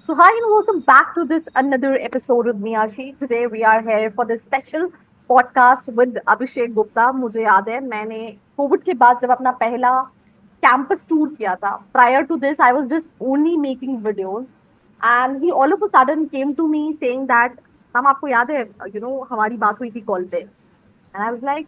So, hi and welcome back to this another episode with Miyashi. Today we are here for this special podcast with Abhishek Gupta. मुझे याद है मैंने Covid के बाद जब अपना पहला कैंपस टूर किया था. Prior to this, I was just only making videos, and he all of a sudden came to me saying that हम आपको याद है हमारी बात हुई थी कॉल पे. And I was like,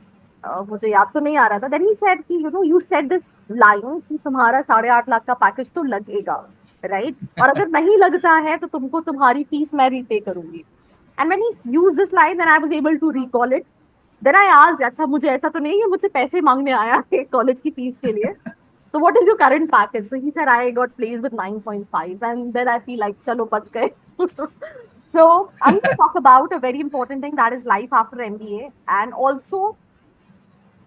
मुझे याद तो नहीं आ रहा था. Then he said कि you said this line कि तुम्हारा 8.5 लाख का पैकेज तो लगेगा, राइट? और अगर नहीं लगता है तो तुमको तुम्हारी फीस मैं रीपे करूंगी. And when he used this line, then I was able to recall it. Then I asked, अच्छा मुझे ऐसा तो नहीं है मुझसे पैसे मांगने आया है कॉलेज की फीस के लिए. So what is your current package? So he said I got placed with 9.5, and then I feel like चलो बच गए. So I'm going to talk about a very important thing, that is life after MBA, and also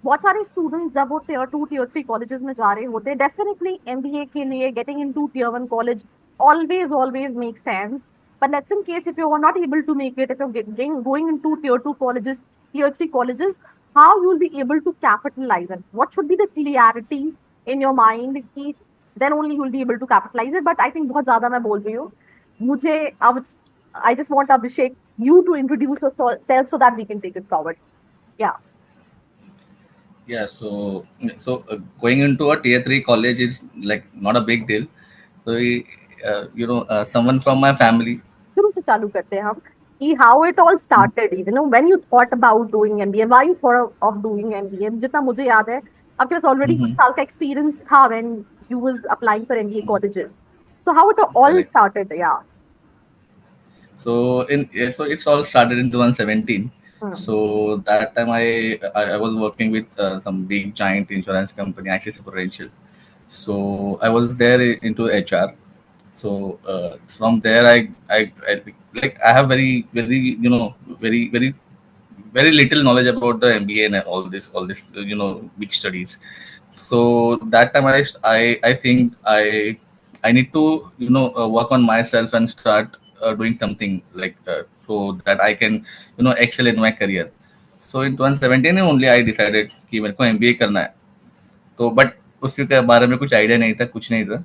बहुत सारे students जब वो tier 2 tier 3 colleges में जा रहे होते हैं, डेफिनेटली एमबीए के लिए getting into tier 1 college always makes sense. But let's in case if you are not able to make it, if you're going into tier 2 colleges, tier 3 colleges, how you'll be able to capitalize it? What should be the clarity in your mind कि then only you'll be able to capitalize it. But I think बहुत ज़्यादा मैं बोल रही हूँ. मुझे अब I just want Abhishek you to introduce yourself so that we can take it forward. Yeah. Yeah, so going into a tier three college is like not a big deal. So someone from my family. शुरू से चालू करते हैं हम कि how it all started, when you thought about doing MBA, why you thought of doing MBA. जितना मुझे याद है आपके पास ऑलरेडी कुछ Mhm. साल का एक्सपीरियंस था when you was applying for MBA colleges. So how it all Correct. Started. या. So it's all started in 2017. So that time I was working with some big giant insurance company, Axis Prudential. So I was there into HR. So from there I have very little knowledge about the MBA and all this big studies. So that time I think I need to work on myself and start doing something so that I can excel in my career. So in 2017 only I decided कि मेरे को MBA करना है. तो but उसके बारे में कुछ आइडिया नहीं था, कुछ नहीं था.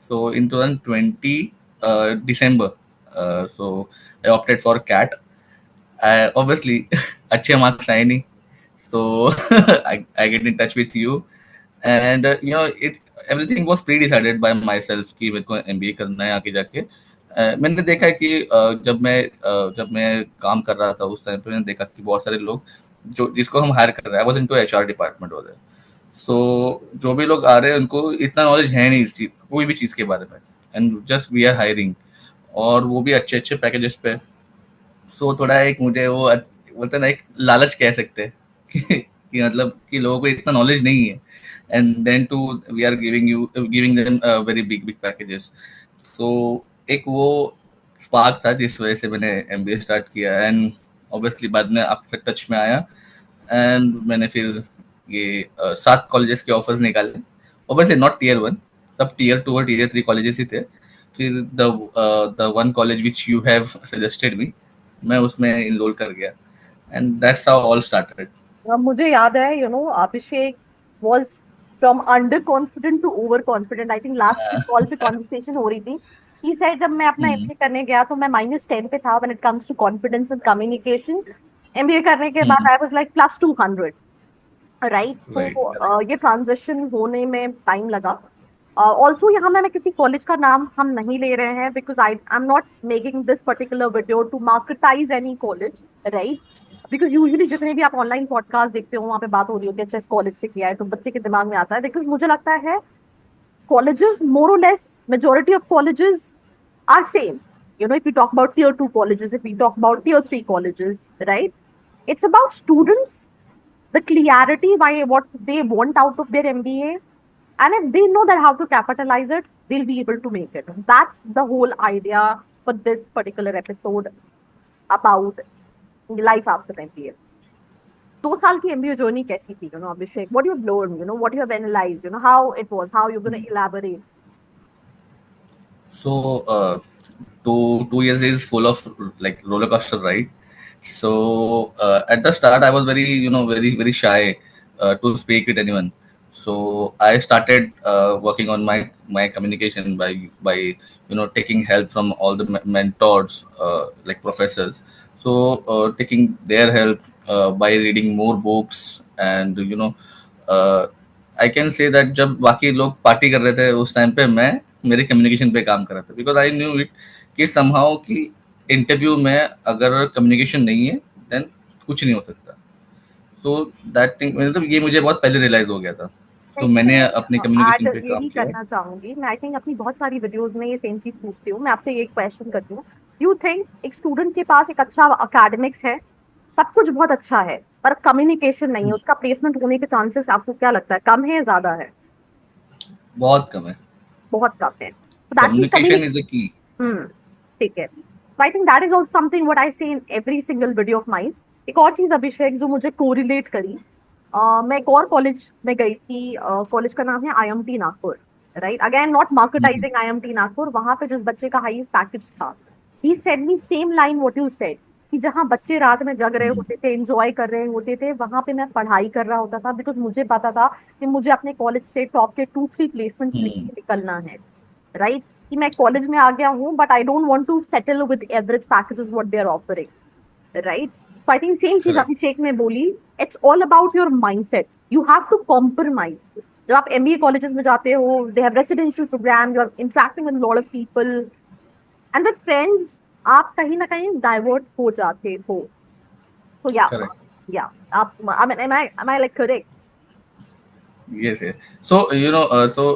सो इन 2020 December, so I opted for CAT. Obviously अच्छे मार्क्स आए नहीं. So I get in touch with you, and it everything was pre-decided by myself कि मेरे को MBA करना है आगे जाके. मैंने देखा है कि जब मैं काम कर रहा था उस टाइम पे मैंने देखा कि बहुत सारे लोग जो जिसको हम हायर कर रहे हैं, I was into HR department वाले. सो जो भी लोग आ रहे हैं उनको इतना नॉलेज है नहीं इस चीज कोई भी चीज के बारे में, and just we are hiring, और वो भी अच्छे अच्छे पैकेजेस पे. सो थोड़ा एक मुझे वो बोलते हैं ना, एक लालच कह सकते हैं कि मतलब कि लोगों को इतना नॉलेज नहीं है, and then to we are giving them very big big packages. So एक वो स्पार्क था जिस वजह से मैंने MBA स्टार्ट किया, एंड ऑब्वियसली बाद में आपके टच में आया, एंड मैंने फिर ये 7 कॉलेजेस के ऑफर्स निकाले. ऑब्वियसली नॉट टियर 1, सब टियर 2 और टियर 3 कॉलेजेस ही थे. फिर the one college which you have suggested me, मैं उसमें इनरोल कर गया, and that's how all started. मुझे याद है Abhishek was from under confident to over confident. I think last call पे कॉन्वर्सेशन हो रही थी. ही सेड जब मैं अपना एमबीए करने गया तो मैं -10 पे था when it comes to confidence and communication. MBA करने के बाद I was like +200, right? Right. तो ये ट्रांजिशन होने में टाइम लगा. ऑल्सो यहाँ मैं किसी कॉलेज का नाम हम नहीं ले रहे हैं because I am not making this particular video to marketize any college, right? Because usually जितने भी आप ऑनलाइन पॉडकास्ट देखते हो वहाँ पे बात हो रही होती है अच्छा इस कॉलेज से किया है तो बच्चे के दिमाग में आता है. बिकॉज मुझे लगता है colleges more or less, majority of colleges are same. If we talk about tier 2 colleges, if we talk about tier 3 colleges, right? It's about students, the clarity why what they want out of their MBA, and if they know that how to capitalize it, they'll be able to make it. That's the whole idea for this particular episode about life after MBA. 2 साल की MBA journey कैसी थी, Abhishek? What you learn, what you have analyzed, how it was, how you gonna elaborate. So, 2 years is full of like roller coaster ride. So at the start, I was very very very shy to speak with anyone. So I started working on my communication by taking help from all the mentors, like professors. So taking their help by reading more books, and I can say that जब बाकी लोग party कर रहे थे उस time पे मैं मेरे कम्युनिकेशन पे काम कर रहा था, बिकॉज आई न्यू इट कि समहाउ कि इंटरव्यू में अगर कम्युनिकेशन नहीं है देन कुछ नहीं हो सकता. सो दैट थिंग मतलब ये मुझे बहुत पहले रियलाइज हो गया था, तो नहीं, मैंने मैं अपने ऐड कम्युनिकेशन पे ये काम भी किया. करना चाहूंगी. मैं आई थिंक अपनी बहुत सारी वीडियोस में ये सेम चीज पूछती हूँ. मैं आपसे ये क्वेश्चन करती हूँ, यू थिंक एक स्टूडेंट के पास एक अच्छा अकेडमिक्स है, सब कुछ बहुत अच्छा है, पर कम्युनिकेशन नहीं है, उसका प्लेसमेंट होने के चांसेस आपको क्या लगता है, कम है या ज्यादा है? बहुत कम है. बहुत कम है. That mean communication is the key. Hmm, ठीक है. I think that is also something what I see in every single video of mine. एक और चीज अभिषेक जो मुझे कोरिलेट करी, मैं एक और कॉलेज में गई थी. कॉलेज का नाम है IMT Nagpur. Right, again not marketizing IMT Nagpur. वहां पे जिस बच्चे का हाईएस्ट पैकेज था, he said me same line what you said, कि जहां बच्चे रात में जग रहे होते थे, एंजॉय कर रहे होते थे, वहां पे मैं पढ़ाई कर रहा होता था, बिकॉज मुझे पता था कि मुझे अपने कॉलेज से टॉप के 2-3 प्लेसमेंट्स लेके निकलना है. राइट, कि मैं कॉलेज में आ गया हूँ, but I don't want to settle with average packages what they are offering. Right, so I think same चीज करेक्ट. अभिषेक ने बोली. It's all about your mindset. You have to compromise. जब आप MBA कॉलेजेस में जाते हो, they have residential program, you are interacting with lot of people and with friends, आप कहीं ना कहीं डाइवर्ट हो जाते हो. So correct. या आप, I mean am I like correct? Yes है. सो सो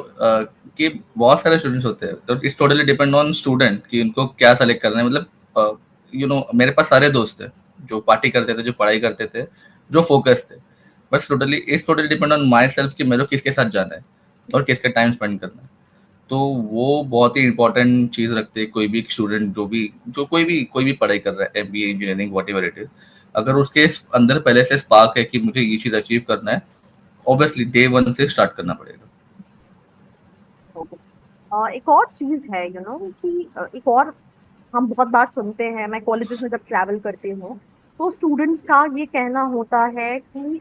कि बहुत सारे स्टूडेंट्स होते हैं, तो it's totally depend on student कि उनको क्या सेलेक्ट करना है. मतलब मेरे पास सारे दोस्त थे जो पार्टी करते थे, जो पढ़ाई करते थे, जो फोकस थे. बस totally depend on my self कि मेरे को किसके साथ जाना है और किसके टाइम स्पेंड करना है. तो वो बहुत ही इंपॉर्टेंट चीज रखते हैं. कोई भी स्टूडेंट जो कोई भी पढ़ाई कर रहा है, MBA, engineering, what ever it is, अगर उसके अंदर पहले से स्पार्क है कि मुझे ये चीज अचीव करना है, ऑब्वियसली डे वन से स्टार्ट करना पड़ेगा. एक और चीज है कि एक और हम बहुत बार सुनते हैं, मैं कॉलेजेस में जब ट्रैवल करती हूँ, तो स्टूडेंट्स का ये कहना होता है कि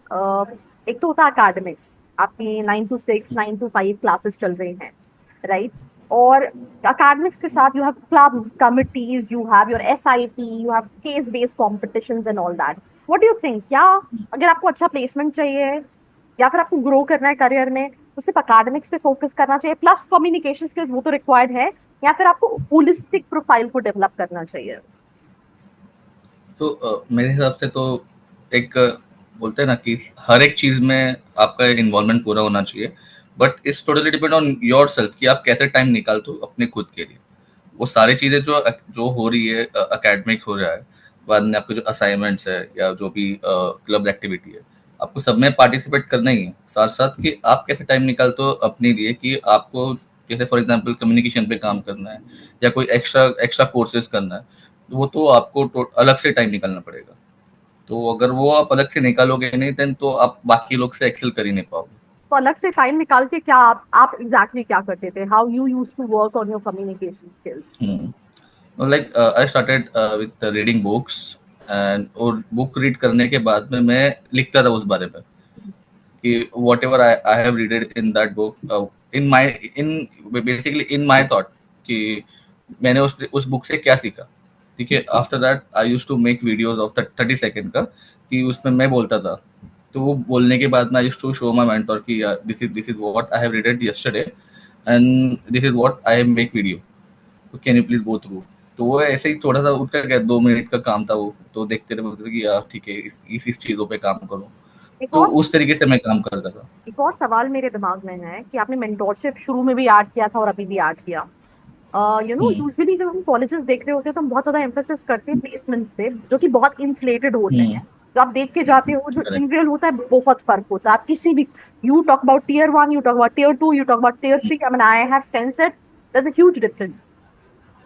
एक तो होता है अकेडमिक्स, आपकी 9 to 6, 9 to 5 क्लासेस चल रही हैं. राइट, और अकेडमिक्स के साथ you have clubs, committees, you have your SIP, you have case based competitions and all that. What do you think, क्या अगर आपको अच्छा प्लेसमेंट चाहिए या फिर आपको ग्रो करना है करियर में, तो सिर्फ अकेडमिक्स पे फोकस करना चाहिए प्लस कम्युनिकेशन स्किल्स, वो तो रिक्वायर्ड है, या फिर आपको होलिस्टिक प्रोफाइल को डेवलप करना चाहिए? तो मेरे हिसाब से तो एक बोलते हैं ना कि हर एक चीज में आपका इन्वॉल्वमेंट पूरा होना चाहिए. But it's totally depend on your self कि आप कैसे टाइम निकालते हो अपने खुद के लिए. वो सारी चीजें जो जो हो रही है, अकेडमिक हो रहा है, बाद में आपके जो असाइनमेंट्स है या जो भी क्लब एक्टिविटी है, आपको सब में पार्टिसिपेट करना ही है. साथ साथ कि आप कैसे टाइम निकालते हो अपने लिए, कि आपको जैसे फॉर एग्जांपल कम्युनिकेशन पे काम करना है या कोई एक्स्ट्रा एक्स्ट्रा कोर्सेज करना है, तो वो तो आपको अलग से टाइम निकालना पड़ेगा. तो अगर वो आप अलग से निकालोगे नहीं, देन तो आप बाकी लोग से एक्सेल कर ही नहीं पाओगे. तो अलग से टाइम निकाल के क्या आप एग्जैक्टली क्या करते थे, how you use to work on your communication skills? Like I started with reading books, and और बुक रीड करने के बाद में मैं लिखता था उस बारे में कि whatever I have readed in that book, in my in basically in my thought, कि मैंने उस बुक से क्या सीखा. ठीक है. After that I use to make videos of 30 second का, कि उसमें मैं बोलता था. तो वो बोलने के बाद मैं I use to show my mentor कि this is what I have readed yesterday, and this is what I make video, तो can you please go through. तो वो ऐसे ही थोड़ा सा उनका क्या 2 मिनट का काम था वो, तो देखते थे, बोलते थे कि यार ठीक है, इस चीजों पे काम करो. एक तो और उस तरीके से मैं काम करता था. एक और सवाल मेरे दिमाग में है कि आपने मेंटोरशिप शुरू में भी ऐड किया था और अभी भी ऐड किया. हम्म. यूजुअली जब हम कॉलेजेस देख रहे होते हैं तो हम बहुत ज्यादा एम्फेसिस करते हैं प्लेसमेंट्स पे, जो कि बहुत इन्फ्लेटेड होते हम्म. हैं. जो आप देख के जाते हो, जो इन करेक्ट. रियल होता है, बहुत फर्क होता है. आप किसी भी, you talk about Tier 1, you talk about Tier 2, you talk about Tier 3, I mean I have sense it, there is a huge difference.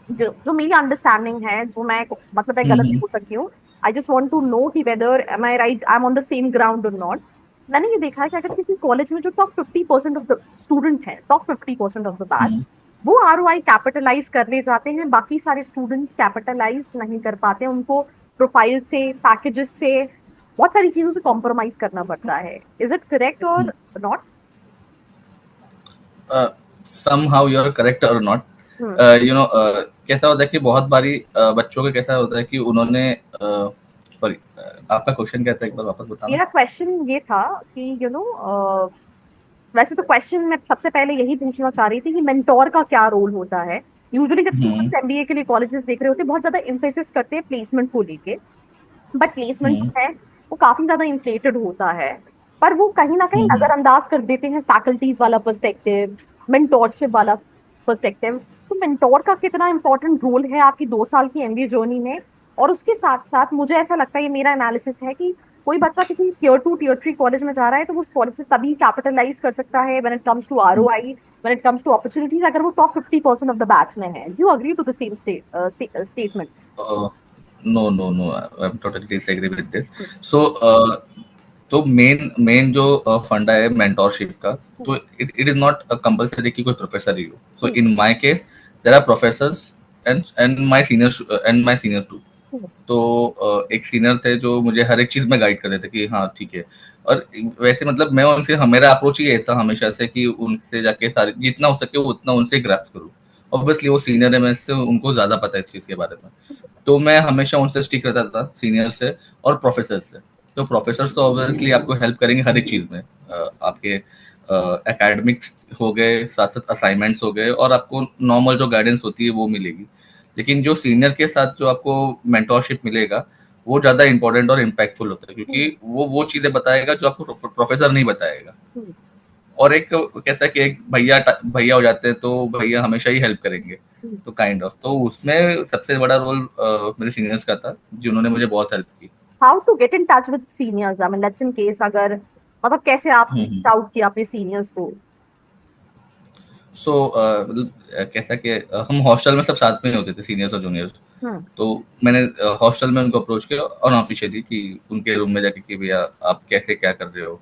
जो जो मेरी अंडरस्टैंडिंग है, जो मैं, मतलब मैं गलत भी हम्म. हो सकती हूँ, I just want to know कि whether am I right, I am on the same ground और नॉट. मैंने ये देखा है कि अगर किसी कॉलेज में जो टॉप 50% ऑफ द स्टूडेंट है, टॉप 50% ऑफ द बैच, हम्म. वो ROI कैपिटलाइज करने जाते हैं, बाकी सारे स्टूडेंट्स कैपिटलाइज नहीं कर पाते हैं. उनको प्रोफाइल से, पैकेजेस से, बहुत सारी चीजों से कॉम्प्रोमाइज करना पड़ता है. इज इट करेक्ट और not? somehow you're correct or not. हम्म। कैसा होता है कि बहुत बारी बच्चों का कैसा होता है कि उन्होंने सॉरी, आपका क्वेश्चन क्या था, एक बार वापस बताना। मेरा क्वेश्चन ये था कि वैसे तो क्वेश्चन मैं सबसे पहले यही पूछना चाह रही थी कि मेंटोर का क्या रोल होता है। यूजुअली जब हम्म। स्टूडेंट्स एमबीए के लिए कॉलेजेस देख रहे होते हैं बहुत ज्यादा इम्फेसिस करते हैं प्लेसमेंट को लेके, बट प्लेसमेंट हम्म। जो है वो काफी ज्यादा इन्फ्लेटेड होता है। पर वो कहीं ना कहीं हम्म। नजरअंदाज कर देते हैं फैकल्टीज वाला पर्सपेक्टिव, मेंटोरशिप वाला पर्सपेक्टिव। तो मेंटोर का कितना इंपॉर्टेंट रोल है आपकी 2 साल की एमबीए जर्नी में? और उसके साथ साथ मुझे ऐसा लगता है, ये मेरा एनालिसिस है, कि कोई बच्चा किसी टियर 2 टियर 3 कॉलेज में जा रहा है तो वो उस कॉलेज से तभी कैपिटलाइज कर सकता है when it comes to ROI, when it comes to opportunities, अगर वो टॉप 50% ऑफ द बैच में है। You agree to the same statement? No no no, I am totally disagree with this. So तो main जो फंडा है mentorship का, तो इट इज नॉट कंपल्सरी कि कोई प्रोफेसर ही हो। So in my case there are professors and my senior too. तो एक सीनियर थे जो मुझे हर एक चीज में गाइड कर देते कि हाँ ठीक है। और वैसे मतलब मैं उनसे, मेरा अप्रोच ये था हमेशा से कि उनसे जाके सारे जितना हो सके उतना उनसे ग्रैस्प करूँ। ऑब्वियसली वो सीनियर है, मैं से उनको ज्यादा पता है इस चीज के बारे में। तो मैं हमेशा उनसे स्टिक रहता था, सीनियर से और प्रोफेसर से। तो प्रोफेसर तो ऑब्वियसली आपको हेल्प करेंगे हर एक चीज में, आपके एकेडमिक्स हो गए, साथ साथ असाइनमेंट्स हो गए, और आपको नॉर्मल जो गाइडेंस होती है वो मिलेगी। लेकिन जो सीनियर के साथ जो आपको मेंटोरशिप मिलेगा वो ज्यादा इंपॉर्टेंट और इम्पैक्टफुल होता है, क्योंकि वो चीजें बताएगा जो आपको प्रोफेसर नहीं बताएगा। और एक कैसा है कि एक भैया भैया हो जाते हैं तो भैया हमेशा ही हेल्प करेंगे। तो काइंड ऑफ तो उसमें सबसे बड़ा रोल मेरे सीनियर्स का था, जिन्होंने मुझे बहुत हेल्प की। How to get in touch with seniors? I mean let's in case, अगर मतलब कैसे आप हम्म। आउट किया अपने सीनियर्स को? सो मतलब कैसा कि हम हॉस्टल में सब साथ में ही होते थे, सीनियर्स और जूनियर्स। हम्म। तो मैंने हॉस्टल में उनको अप्रोच किया अनऑफिशियली कि उनके रूम में जाके कि भैया आप कैसे क्या कर रहे हो,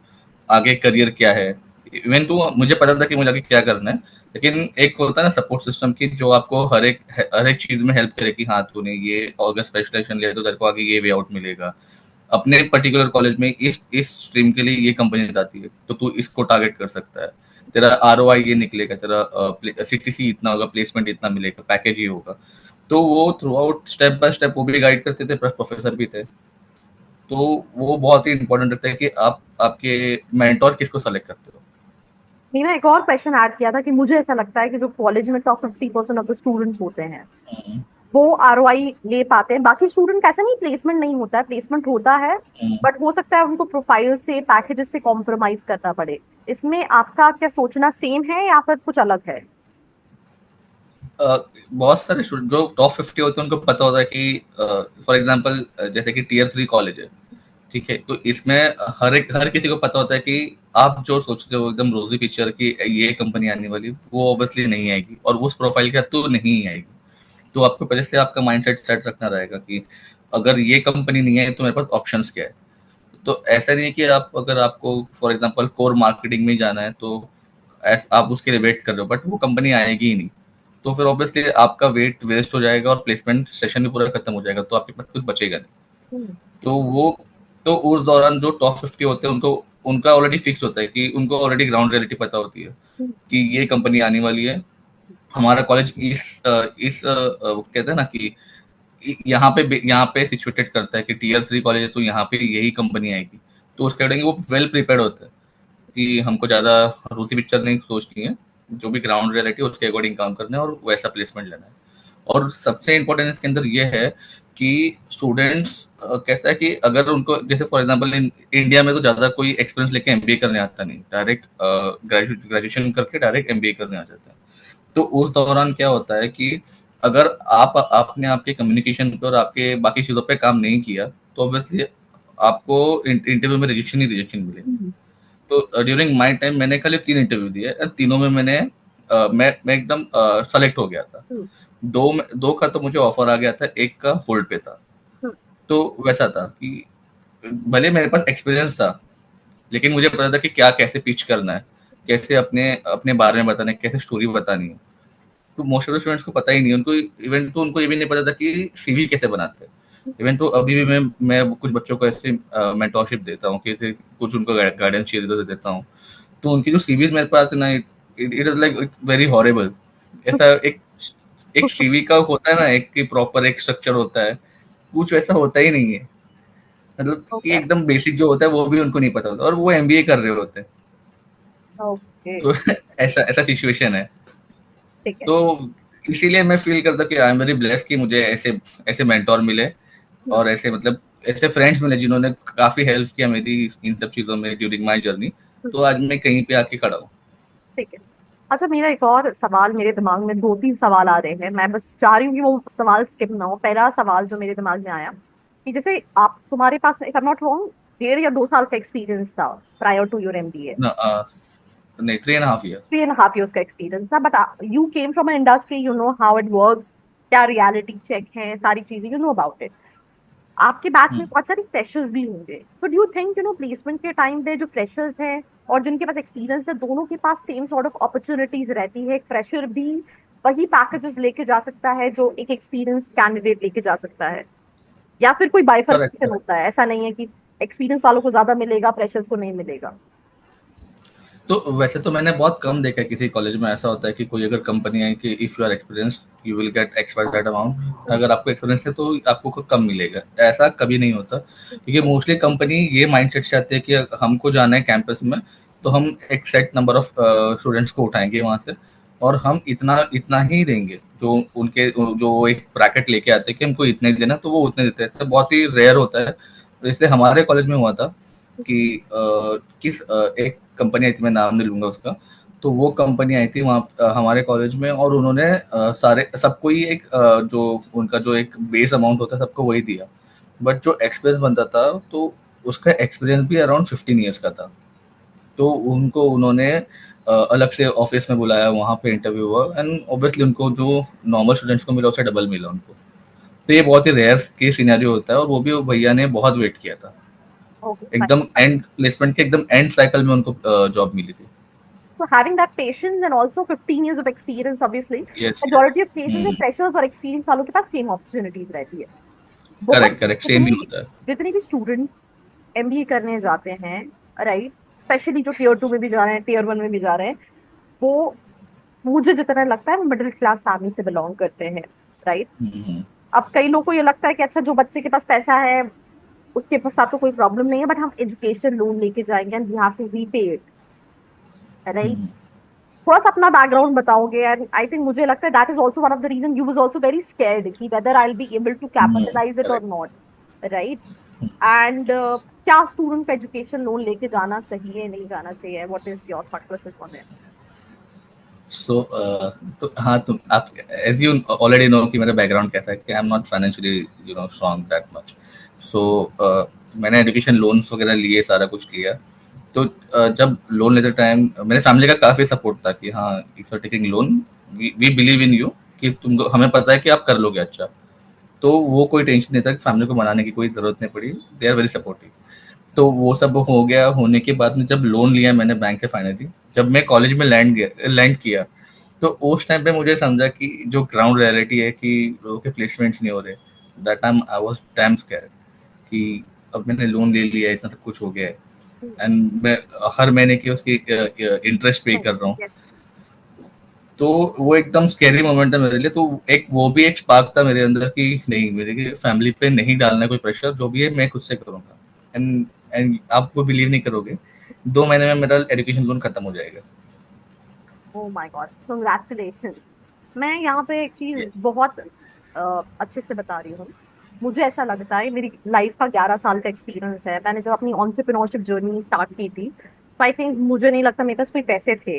आगे करियर क्या है। इवन तो मुझे पता था कि मुझे आगे क्या करना है, लेकिन एक होता है ना सपोर्ट सिस्टम की, जो आपको हर एक चीज में हेल्प करे कि हाँ तूने ये अगर स्पेशलाइजेशन लिया तो तेरे को आगे ये वे आउट मिलेगा। अपने पर्टिकुलर कॉलेज में इस स्ट्रीम के लिए ये कंपनी आती है तो तू इसको टारगेट कर सकता है। तेरा आरओआई ये निकलेगा, तेरा सीटीसी इतना होगा, प्लेसमेंट इतना मिलेगा, पैकेज ये होगा। तो वो through out step by step वो भी गाइड करते थे, प्लस प्रोफेसर भी थे। तो वो बहुत ही इंपॉर्टेंट रहता है कि आप आपके मेंटोर किसको सेलेक्ट करते हो। मैंने एक और क्वेश्चन ऐड किया था कि मुझे ऐसा लगता है कि जो कॉलेज में टॉप 50% ऑफ द स्टूडेंट्स होते हैं हम्म। वो आरओआई ले पाते हैं। बाकी स्टूडेंट कैसा नहीं, प्लेसमेंट नहीं होता है, प्लेसमेंट होता है, हम्म। बट हो सकता है उनको प्रोफाइल से, पैकेजेस से कॉम्प्रोमाइज करना पड़े। इसमें आपका क्या सोचना सेम है या फिर कुछ अलग है? बहुत सारे जो टॉप 50 होते हैं उनको पता होता है कि फॉर एग्जांपल जैसे कि टीयर 3 कॉलेज है, ठीक है, तो इसमें हर किसी को पता होता है कि आप जो सोचते हो एकदम रोजी पिक्चर की ये कंपनी आने वाली, वो ऑब्वियसली नहीं आएगी, और उस प्रोफाइल का तो नहीं आएगी। तो आपको पहले से आपका माइंडसेट सेट रखना रहेगा कि अगर ये कंपनी नहीं है तो मेरे पास ऑप्शंस क्या है। तो ऐसा नहीं है कि आप, अगर आपको फॉर एग्जांपल कोर मार्केटिंग में जाना है तो आप उसके लिए वेट कर रहे हो, बट वो कंपनी आएगी ही नहीं। तो फिर ऑब्वियसली आपका वेट वेस्ट हो जाएगा और प्लेसमेंट सेशन भी पूरा खत्म हो जाएगा, तो आपके पास कुछ बचेगा नहीं। हम्म। तो वो तो उस दौरान जो टॉप 50 होते हैं उनको, उनका ऑलरेडी फिक्स होता है कि उनको ऑलरेडी ग्राउंड रियलिटी पता होती है कि ये कंपनी आने वाली है। हमारा कॉलेज कहते हैं ना कि यहाँ पे सिचुएटेड करता है कि टीयर 3 कॉलेज है तो यहाँ पे यही कंपनी आएगी। तो उसके अकॉर्डिंग वो वेल प्रिपेयर्ड होते हैं कि हमको ज्यादा रोटी पिक्चर नहीं सोचनी है, जो भी ग्राउंड रियलिटी है उसके अकॉर्डिंग काम करना है और वैसा प्लेसमेंट लेना है। और सबसे इम्पोर्टेंट इसके अंदर ये है कि स्टूडेंट्स कैसा है कि अगर उनको, जैसे फॉर एग्जांपल इंडिया में तो ज्यादा कोई एक्सपीरियंस लेके एमबीए करने आता नहीं, डायरेक्ट ग्रेजुएशन करके डायरेक्ट एमबीए करने आ जाता है। तो उस दौरान क्या होता है कि अगर आपने आपके कम्युनिकेशन पे और आपके बाकी चीजों पे काम नहीं किया तो ऑब्वियसली आपको इंटरव्यू में रिजेक्शन ही रिजेक्शन मिलेगी। हम्म। तो ड्यूरिंग माय टाइम मैंने खाली 3 इंटरव्यू दिए और तीनों में मैं एकदम सेलेक्ट हो गया था। दो का तो मुझे ऑफर आ गया था, एक का होल्ड पे था। तो वैसा था कि भले मेरे पास एक्सपीरियंस था, लेकिन मुझे पता था कि क्या कैसे पिच करना है, कैसे अपने अपने बारे में बताना है, कैसे स्टोरी बतानी है। तो मोस्ट ऑफ द स्टूडेंट्स को पता ही नहीं, उनको इवन तो उनको ये भी नहीं पता था कि सीवी कैसे बनाते हैं। इवन तो अभी भी मैं कुछ बच्चों को ऐसे मेंटोरशिप देता हूँ कि कुछ उनको गाइडेंस चाहिए तो देता हूँ। तो उनकी जो सीवीज मेरे पास है ना, it is like very horrible. ऐसा एक एक सीवी का होता है ना, एक की प्रॉपर एक स्ट्रक्चर होता है, कुछ वैसा होता ही नहीं है। मतलब कि ओके। एकदम बेसिक जो होता है वो भी उनको नहीं पता होता, और वो एमबीए कर रहे होते हैं। ओके। तो ऐसा ऐसा सिचुएशन है। ठीक है। तो इसीलिए मैं फील करता हूँ कि आई एम वेरी ब्लेस्ड कि मुझे ऐसे ऐसे मेंटोर मिले, हम्म, और ऐसे मतलब ऐसे फ्रेंड्स मिले जिन्होंने काफी हेल्प किया मेरी इन सब चीजों में ड्यूरिंग माय जर्नी। तो आज मैं कहीं पे आके खड़ा हूँ। ठीक है। अच्छा, मेरा एक और सवाल, मेरे दिमाग में दो तीन सवाल आ रहे हैं, मैं बस चाह रही हूँ कि वो सवाल स्किप ना हो। पहला सवाल जो मेरे दिमाग में आया कि जैसे आप, तुम्हारे पास, if I am not wrong, 1.5 या 2 साल का एक्सपीरियंस था प्रायर टू योर एमबीए। न, नहीं, 3.5 ईयर। 3.5 years का एक्सपीरियंस था, but you came from an industry, you know how it works, क्या रियलिटी चेक है, सारी चीजें यू नो अबाउट इट। आपके बैच में बहुत सारे फ्रेशर्स भी होंगे, so do you think you know placement के टाइम पे जो फ्रेशर्स हैं और जिनके पास एक्सपीरियंस है, दोनों के पास सेम सॉर्ट ऑफ अपॉर्चुनिटीज रहती है? एक फ्रेशर भी वही पैकेजेस लेके जा सकता है जो एक एक्सपीरियंस कैंडिडेट लेके जा सकता है, या फिर कोई करेक्ट, बाइफर्केशन करेक्ट। होता है? ऐसा नहीं है कि एक्सपीरियंस वालों को ज्यादा मिलेगा, फ्रेशर्स को नहीं मिलेगा? तो वैसे तो मैंने बहुत कम देखा है किसी कॉलेज में ऐसा होता है कि कोई अगर कंपनी है कि if you are experience you will get X Y that amount, अगर आपको एक्सपीरियंस है तो आपको खुद कम मिलेगा, ऐसा कभी नहीं होता। क्योंकि मोस्टली कंपनी ये माइंडसेट से आती है कि हमको जाना है कैंपस में, तो हम एक सेट नंबर ऑफ स्टूडेंट्स को उठाएंगे वहां से, और हम इतना इतना ही देंगे, जो उनके जो एक ब्रैकेट लेके आते हैं कि हमको इतने देना, तो वो उतने देते हैं। ऐसा बहुत ही रेयर होता है। तो इसलिए हमारे कॉलेज में हुआ था कि एक कंपनी आई थी, मैं नाम नहीं लूंगा उसका। तो वो कंपनी आई थी वहाँ हमारे कॉलेज में, और उन्होंने सारे सबको ही एक जो उनका जो एक बेस अमाउंट होता है सबको वही दिया। बट जो एक्सपीरियंस बनता था, तो उसका एक्सपीरियंस भी अराउंड 15 ईयर्स का था। तो उनको उन्होंने अलग से ऑफिस में बुलाया, वहाँ पे इंटरव्यू हुआ, एंड ऑब्वियसली उनको जो नॉर्मल स्टूडेंट्स को मिला उससे डबल मिला उनको। तो ये बहुत ही रेयर केस सिनेरियो होता है, और वो भी वो भैया ने बहुत वेट किया था। ओके। एकदम एंड प्लेसमेंट के एकदम एंड साइकिल में उनको जॉब मिली थी। So having that patience and also 15 years of experience, obviously, yes, yes. majority of cases में freshers और experience वालों के पास same opportunities रहती है। बहुत करेक्ट, करेक्ट, सेम जितने ही भी होता है। जितने भी स्टूडेंट्स एमबीए करने जाते हैं, राइट, स्पेशली जो टीयर 2 में भी जा रहे हैं, टीयर 1 में भी जा रहे हैं, वो, मुझे जितना लगता है, मिडिल क्लास फैमिली से बिलोंग करते हैं, राइट। हम्म, अब कई लोग को ये लगता है कि अच्छा, जो बच्चे के पास पैसा है उसके पास साथ तो कोई प्रॉब्लम नहीं है, बट हम एजुकेशन लोन लेके जाएंगे and we have to repay it, right. Hmm, थोड़ा सा अपना बैकग्राउंड बताओगे? एंड आई थिंक, मुझे लगता है that is also one of the reason you was also very scared कि whether I will be able to capitalize it और correct. Not, right. And क्या स्टूडेंट को एजुकेशन लोन लेके जाना चाहिए, नहीं जाना चाहिए? What is your thought process on it? So तो हाँ, तुम आप एज यू ऑलरेडी नो कि मेरा बैकग्राउंड कैसा है, कि I am not financially strong that much. So मैंने एजुकेशन लोन्स वगैरह लिए, सारा कुछ किया। तो जब लोन लेते टाइम मेरे फैमिली का काफी सपोर्ट था कि हाँ, if you are taking loan, we believe in you, कि तुमको, हमें पता है कि आप कर लोगे अच्छा। तो वो कोई टेंशन नहीं था, फैमिली को मनाने की कोई जरूरत नहीं पड़ी। They are very supportive. तो वो सब हो गया, होने के बाद में जब लोन लिया मैंने बैंक से फाइनली, जब मैं कॉलेज में लैंड किया, तो उस टाइम पे मुझे समझा कि जो ग्राउंड रियलिटी है कि लोगों के प्लेसमेंट्स नहीं हो रहे। That time I was dam scared कि अब मैंने लोन ले लिया है, इतना सब कुछ हो गया है, एंड मैं हर महीने की उसकी इंटरेस्ट पे कर रहा हूँ। तो वो एकदम स्कैरी मोमेंट था मेरे लिए। तो एक वो भी एक स्पार्क था मेरे अंदर कि नहीं, मेरे फैमिली पे नहीं डालना है कोई प्रेशर, जो भी है मैं खुद से करूंगा। एंड एंड आप वो बिलीव नहीं करोगे, 2 महीने में मेरा एजुकेशन लोन खत्म हो जाएगा। Oh my God, congratulations. मैं यहाँ पे एक चीज यस। बहुत अच्छे से बता रही हूँ। मुझे ऐसा लगता है, मेरी लाइफ का 11 साल का एक्सपीरियंस है, मैंने जब अपनी एंटरप्रेन्योरशिप जर्नी स्टार्ट की थी, तो आई थिंक, मुझे नहीं लगता मेरे पास कोई पैसे थे,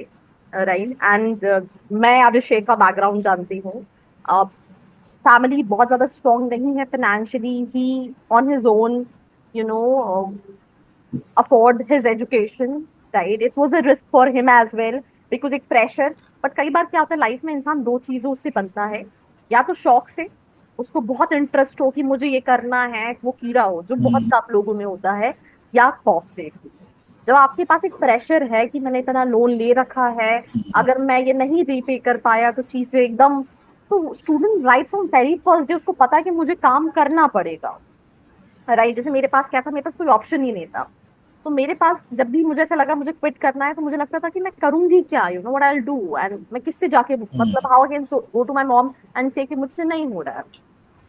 राइट। एंड मैं अभिषेक का बैकग्राउंड जानती हूँ। फैमिली बहुत ज्यादा स्ट्रॉन्ग नहीं है financially, he on his own, you know, afford his education, right? It was a risk for him as well, because एक प्रेशर। बट कई बार क्या होता है लाइफ में, इंसान दो चीजों से बनता है, या तो शौक से, उसको बहुत इंटरेस्ट हो कि मुझे ये करना है, वो कीड़ा हो जो बहुत हम्म, कम लोगों में होता है, या खौफ से। जब आपके पास एक प्रेशर है कि मैंने इतना लोन ले रखा है, अगर मैं ये नहीं रीपे कर पाया तो चीजें एकदम, तो student right from very first day उसको पता है कि मुझे काम करना पड़ेगा, राइट। जैसे मेरे पास क्या था, मेरे पास कोई ऑप्शन ही नहीं था, तो मेरे पास जब भी मुझे ऐसा लगा मुझे क्विट करना है, तो मुझे लगता था कि मैं करूंगी क्या, you know what I will do, and मैं किससे जाके, मतलब how I can go to my mom and say कि मुझसे नहीं हो रहा है।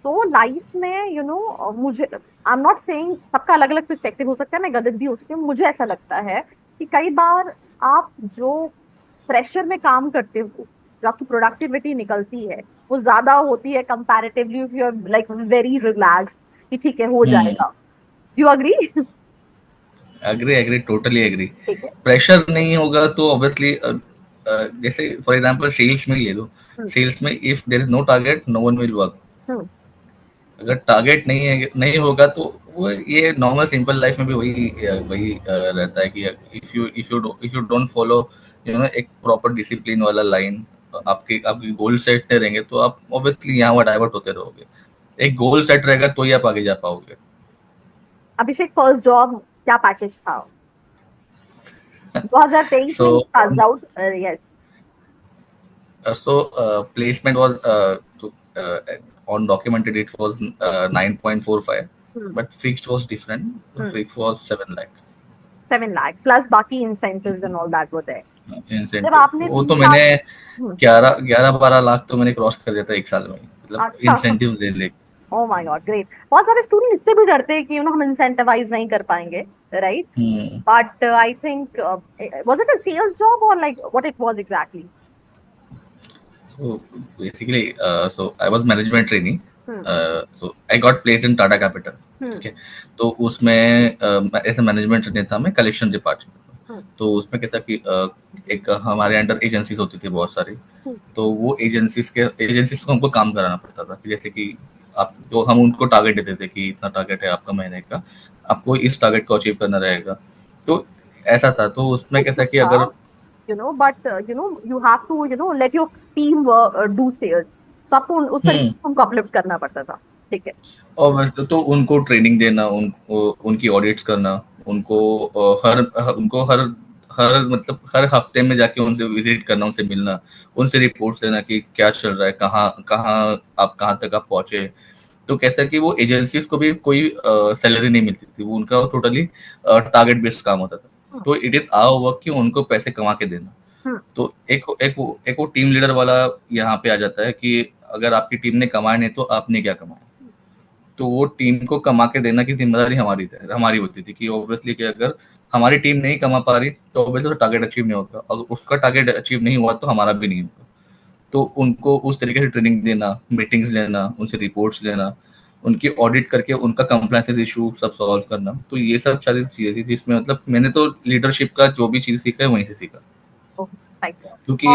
तो लाइफ में मुझे, आई एम नॉट सेइंग सबका अलग अलग पर्सपेक्टिव हो सकता है, मैं गलत भी हो सकती हूँ, मुझे ऐसा लगता है कि कई बार आप जो प्रेशर में काम करते हो, जो आपकी प्रोडक्टिविटी निकलती है, वो ज्यादा होती है comparatively if you are like very relaxed कि ठीक है हो जाएगा। You agree? Agree agree, totally agree. ठीक है। प्रेशर नहीं होगा तो ऑब्वियसली, जैसे फॉर एग्जांपल सेल्स में ले लो। हम्म। सेल्स में if there is no target, no one will work. Hmm. अगर टारगेट नहीं होगा तो वो, ये नॉर्मल सिंपल लाइफ में भी वही रहता है कि इफ यू डोंट फॉलो एक प्रॉपर डिसिप्लिन वाला लाइन, आपके आपकी गोल सेट नहीं रहेंगे तो आप ऑब्वियसली यहाँ वहाँ डाइवर्ट होते रहोगे। एक गोल सेट रहेगा तो ही आप आगे जा पाओगे। अभिषेक फर्स्ट जॉब क्या पैकेज था? 2023 सो में ही pass out? Yes. placement was on documented it was 9.45, hmm. but fixed was different. The hmm. fixed was 7 lakh 7 lakh plus बाकी incentives and all that were there. जब इंसेंटिव। आपने वो तीन तो साल मैंने हम्म, 11-12 लाख तो मैंने क्रॉस कर दिया था एक साल में ही, मतलब अच्छा। इंसेंटिव ले ले। Oh my God, great. बहुत सारे स्टूडेंट इससे भी डरते हैं कि हम इंसेंटिवाइज नहीं कर पाएंगे, राइट? Hmm. But I think was it a sales job और like what it was exactly? So basically, so I was management trainee. Hmm. So I got placed in Tata Capital. Hmm. ठीक है। तो उसमें ऐसे मैनेजमेंट ट्रेनी था मैं, collection department में। हम्म। तो उसमें कैसा कि एक हमारे अंडर एजेंसीज होती थी बहुत सारी। हम्म। तो वो एजेंसीज को हमको काम कराना पड़ता था कि जैसे कि आप, तो हम उनको टारगेट देते थे कि इतना टारगेट है आपका महीने का, आपको इस टारगेट को अचीव करना रहेगा। तो ऐसा था, तो उसमें कैसा good कि था, अगर but you have to let your team work, do sales। तो आपको उस तरीके हम्म। से उनको अपलिफ्ट करना पड़ता था। ठीक है। और वैसे तो उनको ट्रेनिंग देना, उनको उनकी ऑडिट्स करना, उनको उनको हर हर मतलब हर हफ्ते में जाके उनसे विजिट करना, उनसे मिलना, उनसे रिपोर्ट्स लेना कि क्या चल रहा है, कहाँ कहाँ आप कहाँ तक आप पहुंचे। तो कैसा कि वो एजेंसीज को भी कोई सैलरी नहीं मिलती थी, वो उनका टोटली टारगेट बेस्ड काम होता था। हम्म। तो इट इज आवर वर्क कि उनको पैसे कमा के देना। हम्म। तो एक वो टीम लीडर वाला यहाँ पे आ जाता है कि अगर आपकी टीम ने कमाया नहीं तो आपने क्या कमाया। तो वो टीम को कमा के देना की जिम्मेदारी हमारी होती थी कि ऑब्वियसली कि अगर हमारी टीम नहीं कमा पा रही तो ऑब्वियसली टारगेट अचीव नहीं होगा, और उसका टारगेट अचीव नहीं हुआ तो हमारा भी नहीं होगा। तो उनको उस तरीके से ट्रेनिंग देना, मीटिंग्स लेना, उनसे रिपोर्ट्स लेना, उनकी ऑडिट करके उनका कंप्लायंसेस इशू सब सॉल्व करना, तो ये सब सारी चीजें थी जिसमें मतलब मैंने तो लीडरशिप का जो भी चीज सीखा है वहीं से सीखा। Okay, right. क्योंकि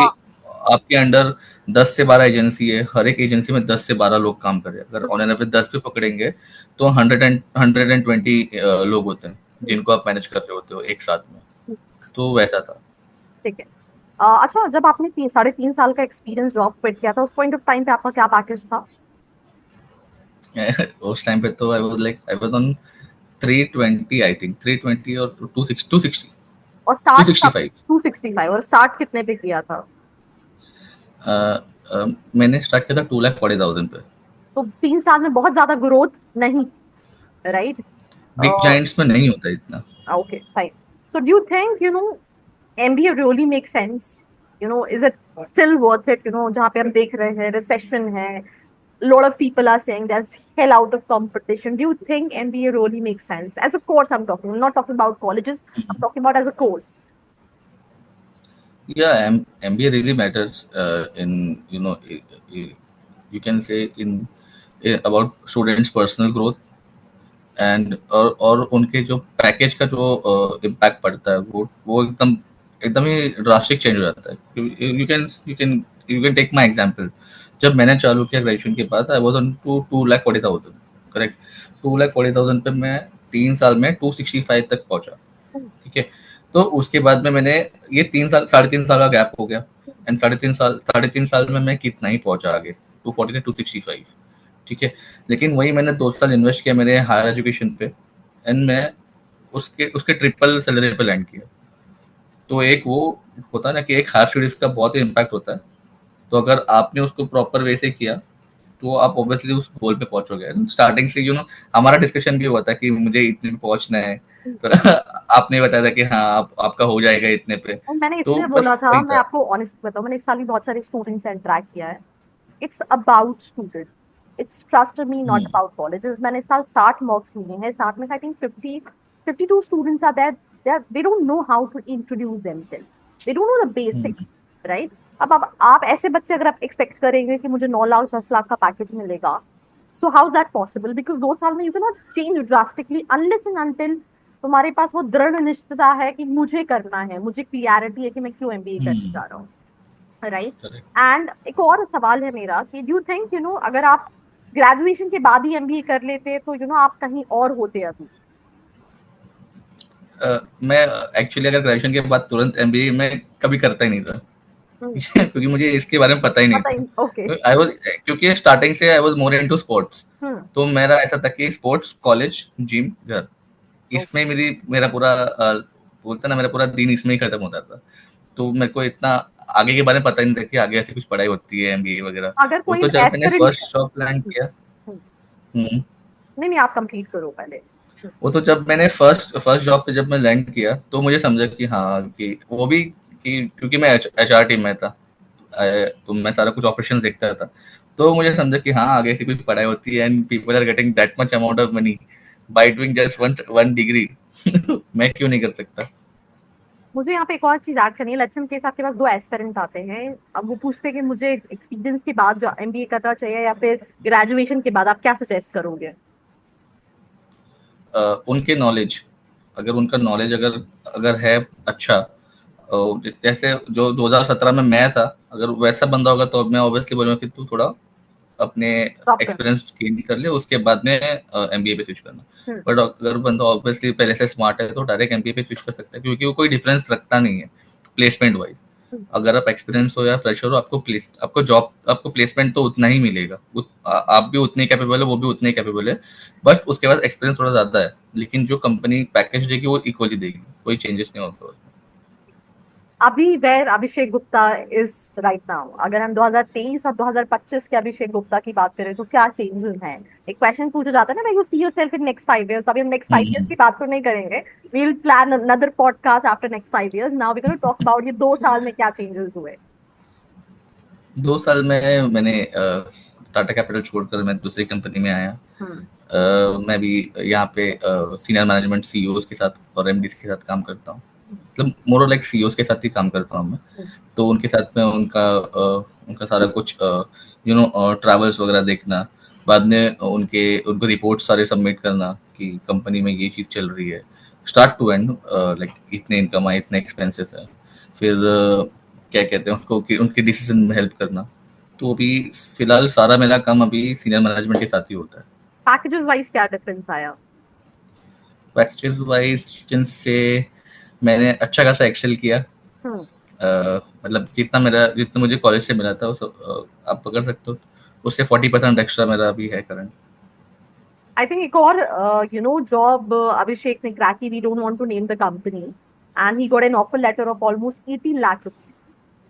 आपके अंडर 10 से 12 एजेंसी है, हर एक एजेंसी में 10 से 12 लोग काम कर रहे हैं। अगर ऑन एन एवरेज 10 पे पकड़ेंगे तो 120 लोग होते हैं जिनको आप मैनेज कर रहे होते हो एक साथ में। तो वैसा था। ठीक है। अच्छा, जब आपने 3.5 साल का एक्सपीरियंस जॉब क्विट किया था, उस पॉइंट ऑफ टाइम पे आपका क्या पैकेज था? उस टाइम पे तो I was on 320, I think 320 और 260 और टू स्टार्ट सिक्सटी कब? फाइव 265। और स्टार्ट कितने पे किया था? मैंने स्टार्ट किया था 2,40,000 पे। तो 3 साल में बहुत ज्यादा ग्रोथ नहीं, राइट? बिग जाइंट्स में नहीं होता इतना। Okay, fine. So do you think MBA really makes sense? Is it still worth it? जहाँ पे हम देख रहे हैं recession है, lot of people are saying there's hell out of competition. Do you think MBA really makes sense as a course? I'm not talking about colleges. I'm talking about as a course. Yeah, MBA really matters in, you can say in about students' personal growth, and और उनके जो package का जो impact पड़ता है वो एकदम एकदम ही ड्रास्टिक चेंज हो जाता है। You can take my example. जब मैंने चालू किया ग्रेजुएशन के बाद, आई वॉज ऑन 2,40,000, करेक्ट। 2,40,000 पे मैं 3 साल में 265 तक पहुंचा। ठीक है। तो उसके बाद में मैंने ये 3 साल 3.5 साल का गैप हो गया, एंड साढ़े तीन साल में मैं कितना ही पहुंचा आगे, 240 से 265। ठीक है। लेकिन वही मैंने 2 साल इन्वेस्ट किया मेरे हायर एजुकेशन पे, एंड मैं उसके उसके ट्रिपल सैलरी पे लैंड किया। तो एक वो होता है ना कि एक हायर स्टडीज का बहुत ही इम्पैक्ट होता है। तो अगर आपने उसको प्रॉपर वे से किया तो आप ऑब्वियसली उस गोल पे पहुंचोगे। स्टार्टिंग से हमारा डिस्कशन भी हुआ था कि मुझे इतने पे पहुंचना है, तो आपने बताया था कि हाँ आपका हो जाएगा इतने पे, और मैंने तो इसलिए बस बोला था, वही मैं था। आपको ऑनेस्ट बताऊं, मैंने इस साल भी बहुत सारे स्टूडेंट्स से इंटरेक्ट किया है। It's about student, it's trust me, not hmm, about colleges. मैंने इस साल 60 मॉक्स लिए हैं, 60 में से I think 52 students are there, they don't know how to introduce themselves, they don't know the basics, hmm, right? अब आप ऐसे बच्चे अगर आप एक्सपेक्ट करेंगे कि मुझे 9 लाख 10 लाख का पैकेज मिलेगा, so how is that possible? Because 2 साल में you can not change drastically unless and until तुम्हारे पास वो दृढ़ निश्चितता है कि मुझे करना है, मुझे क्लियरिटी है कि मैं क्यों एमबीए करने हम्म, जा रहा हूँ, राइट? correct। एंड एक और सवाल है मेरा कि डू यू थिंक, अगर आप ग्रेजुएशन के बाद ही एमबीए कर लेते तो आप कहीं और होते अभी? मैं एक्चुअली अगर ग्रेजुएशन के बाद तुरंत एमबीए मैं कभी करता ही नहीं था। हम्म। क्योंकि मुझे इसके बारे में पता ही नहीं पता था। ही, ओके। आई वाज क्योंकि स्टार्टिंग से I was more into sports. Hmm. तो मेरा ऐसा था कि स्पोर्ट्स, कॉलेज, जिम, घर, इसमें ओके। मेरा पूरा बोलते ना, मेरा पूरा दिन इसमें ही खत्म होता था। तो मेरे को इतना आगे के बारे में पता ही नहीं था कि आगे ऐसी कुछ पढ़ाई होती है, एमबीए वगैरह। अगर वो कोई तो जब मैंने एस्पिरेंट, फर्स्ट जॉब प्लान किया। हम्म, नहीं नहीं, आप कंप्लीट करो पहले। वो तो जब मैंने फर्स्ट फर्स्ट जॉब पे जब मैं लैंड किया तो मुझे समझा कि हाँ, कि वो भी कि क्योंकि मैं एचआर टीम में था, तो मैं सारा कुछ ऑपरेशन देखता था। तो मुझे समझा कि हाँ, आगे से कुछ पढ़ाई होती है and people are getting that much amount of money by doing just one one degree. मैं क्यों नहीं कर सकता? मुझे यहाँ पे एक और चीज ऐड करनी है। लक्षण के साथ के पास दो एस्पिरेंट आते हैं, अब वो पूछते हैं कि मुझे एक्सपीरियंस के बाद जो एमबीए करना चाहिए या फिर ग्रेजुएशन के बाद, आप क्या सजेस्ट करोगे? उनके नॉलेज, अगर उनका नॉलेज अगर अगर है अच्छा, जैसे जो 2017 में मैं था, अगर वैसा बंदा होगा तो मैं ऑब्वियसली बोलूंगा कि तू थोड़ा अपने ड्रॉप कर। एक्सपीरियंस गेन कर ले, उसके बाद में एमबीए पे स्विच करना। हम्म। बट अगर बंदा ऑब्वियसली पहले से स्मार्ट है तो डायरेक्ट एमबीए पे स्विच कर सकता है, क्योंकि वो कोई डिफरेंस रखता नहीं है प्लेसमेंट वाइज। हम्म। अगर आप एक्सपीरियंस हो या फ्रेशर हो, आपको जॉब, आपको प्लेसमेंट तो उतना ही मिलेगा। आप भी उतने कैपेबल है, वो भी उतने कैपेबल है। बट उसके बाद एक्सपीरियंस थोड़ा ज्यादा है, लेकिन जो कंपनी पैकेज देगी वो इक्वली देगी, कोई चेंजेस नहीं होगा उसमें। अभी where Abhishek Gupta is right now, अगर हम 2023 और 2025 के अभिषेक गुप्ता की बात करें तो क्या चेंजेस हैं? एक क्वेश्चन पूछा जाता है ना, you see yourself in next 5 years. अभी हम नेक्स्ट 5 इयर्स हम्म, की बात तो नहीं करेंगे, we will plan another podcast after next 5 years. Now we gonna talk about ये 2 साल में क्या चेंजेस हुए। 2 साल में मैंने टाटा कैपिटल छोड़कर मैं दूसरी कंपनी में आया। हम्म। मैं भी यहाँ पे सीनियर मैनेजमेंट सीईओज के साथ और एमडीज के साथ काम करता हूँ। मतलब मोर लाइक सीईओज के साथ ही काम करता हूँ मैं। तो उनके साथ में उनका सारा कुछ ट्रैवल्स वगैरह देखना, बाद में उनको रिपोर्ट सारे सबमिट करना कि कंपनी में ये चीज़ चल रही है, स्टार्ट टू एंड, लाइक इतने इनकम आए, इतने एक्सपेंसेस है। फिर क्या कहते हैं उसको, कि उनके डिसीजन में हेल्प करना। तो अभी फिलहाल सारा मेरा काम अभी सीनियर मैनेजमेंट के साथ ही होता है। पैकेजेस वाइज क्या डिफरेंस आया? पैकेजेस वाइज जिनसे मैंने अच्छा खासा एक्सेल किया। हम्म। मतलब जितना मुझे कॉलेज से मिला था, आप पकड़ सकते हो, उससे 40% एक्स्ट्रा मेरा अभी है करंट। आई थिंक एक और जॉब अभिषेक ने क्रैक की, we don't want to name the company, and he got an offer letter of almost 18 lakh rupees,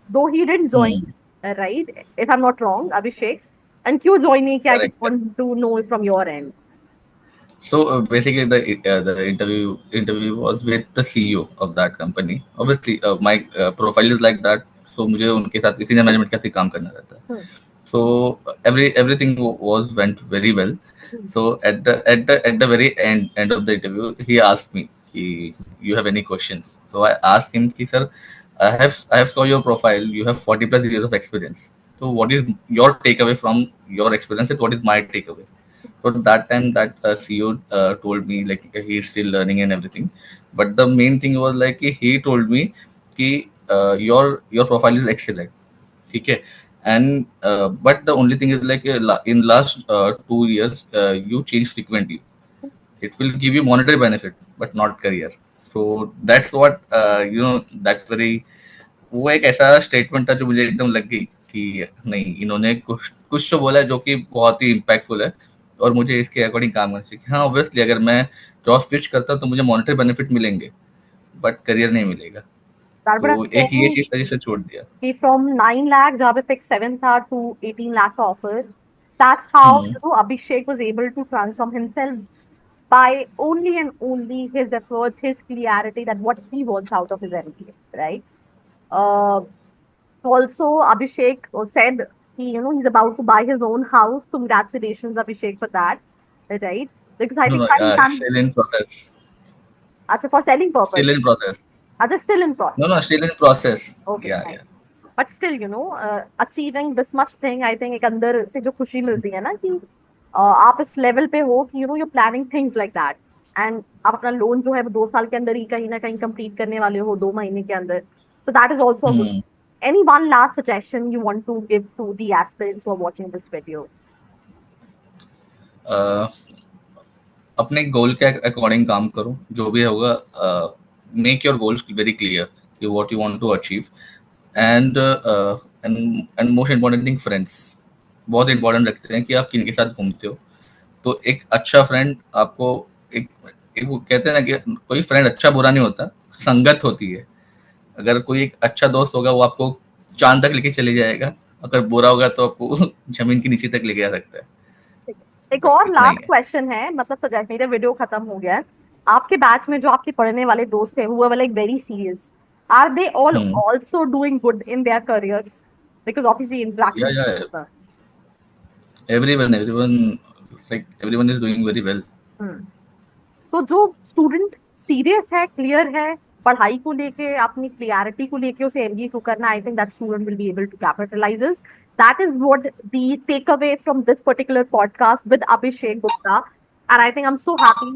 though he didn't hmm, join, right? If I am not wrong Abhishek. And क्यों join नहीं किया? I correct. Want to know from your end. So basically, the interview was with the CEO of that company. Obviously, my profile is like that, so मुझे उनके साथ इसी management के साथ ही काम करना रहता है। So everything was went very well. So at the very end of the interview, he asked me, कि you have any questions? So I asked him कि sir, I have saw your profile. You have 40 plus years of experience. So what is your takeaway from your experience? And what is my takeaway? So that time that CEO told me like he is still learning and everything, but the main thing was like he told me कि your profile is excellent, ठीक है, and but the only thing is like in last 2 years you change frequently. It will give you monetary benefit but not career. So that's what that's very, वो एक ऐसा statement था जो मुझे एकदम लग गई कि नहीं, इन्होंने कुछ कुछ तो बोला है जो कि बहुत ही इम्पैक्टफुल है, और मुझे इसके अकॉर्डिंग काम करना चाहिए। हाँ, ऑब्वियसली अगर मैं जॉब स्विच करता तो मुझे मॉनेटरी बेनिफिट मिलेंगे, बट करियर नहीं मिलेगा। बट तो एक ये आई चीज था जिसे छोड़ दिया। कि फ्रॉम 9 लाख जहाँ पे फिक्स 7 था टू 18 लाख का offer, that's how hmm, Abhishek was able to transform himself by only and only his efforts, his clarity, that what he wants out of his MBA, right? Uh, Also, Abhishek said he's about to buy his own house. Congratulations, Abhishek, for that, right? Because I No, think no, time done. still in process. Acha, for selling purpose. Still in process. Acha, still in No, process. no, still in process. Okay, Yeah, fine. yeah. But still, achieving this much thing, I think एक अंदर से जो खुशी मिलती है ना कि आप इस लेवल पे हो कि you're planning things like that, and आप अपना लोन जो है वो 2 साल के अंदर ही कहीं ना कहीं कंप्लीट करने वाले हो, 2 महीने के अंदर. So that is also a good. Hmm. Any one last suggestion you want to give to the aspirants who are watching this video? Uh, अपने गोल के अकॉर्डिंग काम करो, जो भी होगा. Make your goals very clear कि what you want to achieve. And and most important thing, friends बहुत important रखते हैं कि आप किन के साथ घूमते हो. तो एक अच्छा फ्रेंड आपको, एक, एक वो कहते हैं ना कि कोई फ्रेंड अच्छा बुरा नहीं होता, संगत होती है. अगर कोई एक अच्छा दोस्त होगा वो आपको चांद तक लेके चले जाएगा, अगर बुरा होगा तो आपको जमीन के नीचे तक लेके जा सकता है. एक बस और इतना ही लास्ट है. क्वेश्चन है, मतलब सजेस्ट, मेरा वीडियो खत्म हो गया है. आपके बैच में जो आपके पढ़ने वाले दोस्त हैं, who are like very serious, are they all hmm. also doing good in their careers? Because obviously या interaction. या everyone like everyone is doing very well. सो जो स्टूडेंट सीरियस है, क्लियर है पढ़ाई को लेके, अपनी क्लियरिटी को लेके उसे एमबीए को करना, I think that student will be able to capitalize. That is what the take away from this particular podcast with Abhishek Gupta. And I think I'm so happy,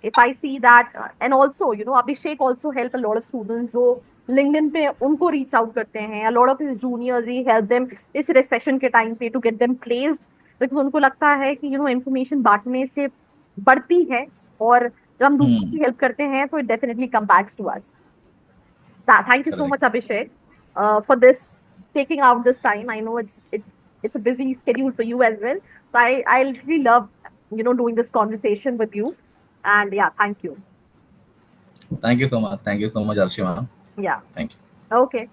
if I see that, and also, Abhishek also help a lot of students जो LinkedIn पे उनको reach out करते हैं. A lot of his juniors, he help them इस recession के time पे to get them placed, because उनको लगता है कि information बांटने से बढ़ती है, और जब हम दूसरों Hmm. की हेल्प करते हैं तो it definitely come backs to us. Thank you so Correct. much, Abhishek, for this, taking out this time. I know it's a busy schedule for you as well. So I really love doing this conversation with you. And yeah, thank you. Thank you so much. Thank you so much, Arshima. Yeah. Thank you. Okay.